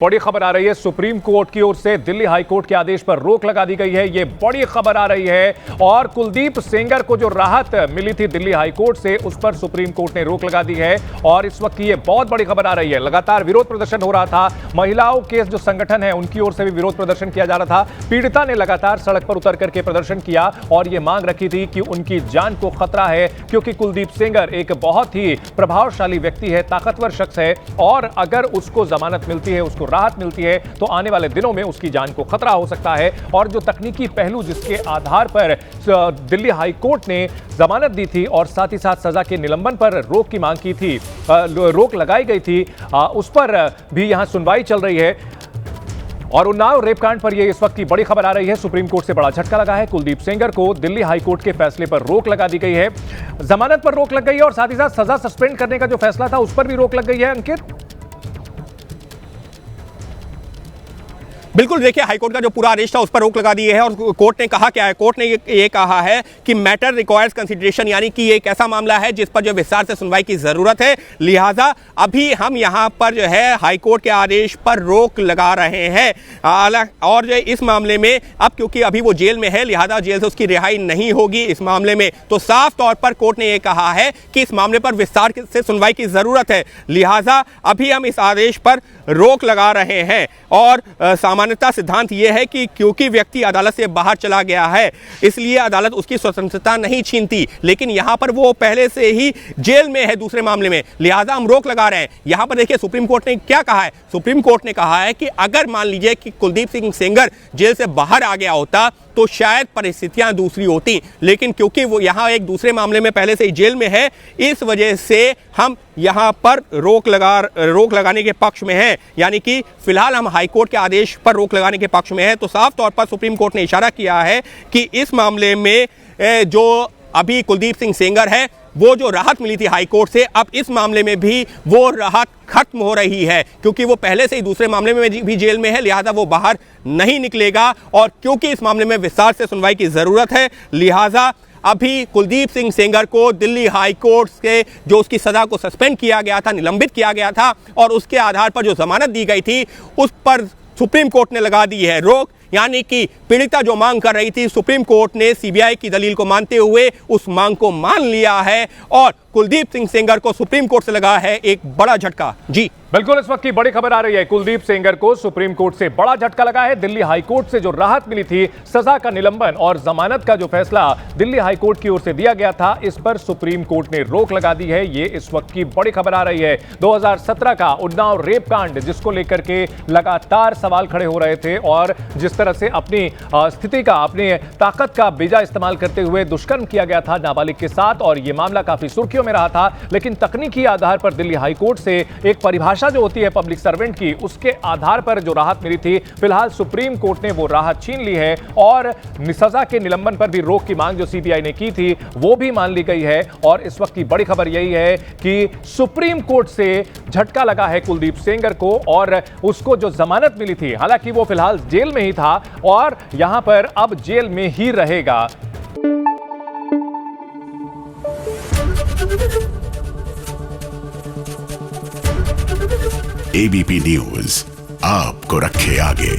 बड़ी खबर आ रही है सुप्रीम कोर्ट की ओर से दिल्ली हाई कोर्ट के आदेश पर रोक लगा दी गई है। ये बड़ी खबर आ रही है और कुलदीप सेंगर को जो राहत मिली थी दिल्ली हाई कोर्ट से उस पर सुप्रीम कोर्ट ने रोक लगा दी है और इस वक्त की ये बहुत बड़ी खबर आ रही है। लगातार विरोध प्रदर्शन हो रहा था, महिलाओं के जो संगठन है उनकी ओर से भी विरोध प्रदर्शन किया जा रहा था। पीड़िता ने लगातार सड़क पर उतर करके प्रदर्शन किया और ये मांग रखी थी कि उनकी जान को खतरा है, क्योंकि कुलदीप सेंगर एक बहुत ही प्रभावशाली व्यक्ति है, ताकतवर शख्स है और अगर उसको जमानत मिलती है, उसको राहत मिलती है तो आने वाले दिनों में उसकी जान को खतरा हो सकता है। और जो तकनीकी पहलू जिसके आधार पर दिल्ली हाई कोर्ट ने जमानत दी थी और साथ ही साथ सजा के निलंबन पर रोक की मांग की थी, रोक लगाई गई थी, उस पर भी यहां सुनवाई चल रही है। और उन्नाव रेपकांड पर यह इस वक्त की बड़ी खबर आ रही है। सुप्रीम कोर्ट से बड़ा झटका लगा है। कुलदीप सेंगर को दिल्ली हाई कोर्ट के फैसले पर रोक लगा दी गई है, जमानत पर रोक लग गई है और साथ ही साथ सजा सस्पेंड करने का जो फैसला था उस पर भी रोक लग गई है। अंकित, बिल्कुल, देखिए हाईकोर्ट का जो पूरा आदेश था उस पर रोक लगा दी है और कोर्ट ने कहा क्या है, कोर्ट ने ये कहा है कि मैटर रिक्वायर्स कंसिडरेशन, यानी कि ये एक ऐसा मामला है जिस पर जो विस्तार से सुनवाई की जरूरत है, लिहाजा अभी हम यहाँ पर जो है हाईकोर्ट के आदेश पर रोक लगा रहे हैं। और जो इस मामले में अब क्योंकि अभी वो जेल में है, लिहाजा जेल से उसकी रिहाई नहीं होगी इस मामले में, तो साफ तौर पर कोर्ट ने यह कहा है कि इस मामले पर विस्तार से सुनवाई की जरूरत है, लिहाजा अभी हम इस आदेश पर रोक लगा रहे हैं। और सामान्यतः सिद्धांत यह है कि क्योंकि व्यक्ति अदालत से बाहर चला गया है इसलिए अदालत उसकी स्वतंत्रता नहीं छीनती, लेकिन यहां पर वो पहले से ही जेल में है दूसरे मामले में, लिहाजा हम रोक लगा रहे हैं। यहां पर देखिए सुप्रीम कोर्ट ने क्या कहा है। सुप्रीम कोर्ट ने कहा है कि अगर मान लीजिए कि कुलदीप सिंह सेंगर जेल से बाहर आ गया होता तो शायद परिस्थितियां दूसरी होती, लेकिन क्योंकि वो यहां एक दूसरे मामले में पहले से ही जेल में है, इस वजह से हम यहां पर रोक लगाने के पक्ष में हैं, यानी कि फिलहाल हम हाईकोर्ट के आदेश पर रोक लगाने के पक्ष में हैं। तो साफ तौर पर सुप्रीम कोर्ट ने इशारा किया है कि इस मामले में जो अभी कुलदीप सिंह सेंगर है, वो जो राहत मिली थी हाईकोर्ट से, अब इस मामले में भी वो राहत खत्म हो रही है, क्योंकि वो पहले से ही दूसरे मामले में भी जेल में है, लिहाजा वो बाहर नहीं निकलेगा। और क्योंकि इस मामले में विस्तार से सुनवाई की जरूरत है, लिहाजा अभी कुलदीप सिंह सेंगर को दिल्ली हाई कोर्ट से जो उसकी सजा को सस्पेंड किया गया था, निलंबित किया गया था और उसके आधार पर जो जमानत दी गई थी उस पर सुप्रीम कोर्ट ने लगा दी है रोक, यानी कि पीड़िता जो मांग कर रही थी, सुप्रीम कोर्ट ने सीबीआई की दलील को मानते हुए उस मांग को मान लिया है और कुलदीप सिंह सेंगर को सुप्रीम कोर्ट से लगा है एक बड़ा झटका। जी बिल्कुल, इस वक्त की बड़ी खबर आ रही है। कुलदीप सेंगर को सुप्रीम कोर्ट से बड़ा झटका लगा है। दिल्ली हाई कोर्ट से जो राहत मिली थी, सजा का निलंबन और जमानत का जो फैसला दिल्ली हाई कोर्ट की ओर से दिया गया था, इस पर सुप्रीम कोर्ट ने रोक लगा दी है। ये इस वक्त की बड़ी खबर आ रही है। 2017 का उन्नाव रेप कांड, जिसको लेकर के लगातार सवाल खड़े हो रहे थे और जिस तरह से अपनी स्थिति का, अपनी ताकत का बेजा इस्तेमाल करते हुए दुष्कर्म किया गया था नाबालिग के साथ, और यह मामला काफी सुर्खियों में रहा था। लेकिन तकनीकी आधार पर दिल्ली हाई कोर्ट से एक परिभाषा जो होती है पब्लिक सर्वेंट की, उसके आधार पर जो राहत मिली थी, फिलहाल सुप्रीम कोर्ट ने वो राहत छीन ली है और सजा के निलंबन पर भी रोक की मांग जो सीबीआई ने की थी वो भी मान ली गई है। और इस वक्त की बड़ी खबर यही है कि सुप्रीम कोर्ट से झटका लगा है कुलदीप सेंगर को और उसको जो जमानत मिली थी, हालांकि वो फिलहाल जेल में ही था और यहां पर अब जेल में ही रहेगा। एबीपी न्यूज आपको रखे आगे।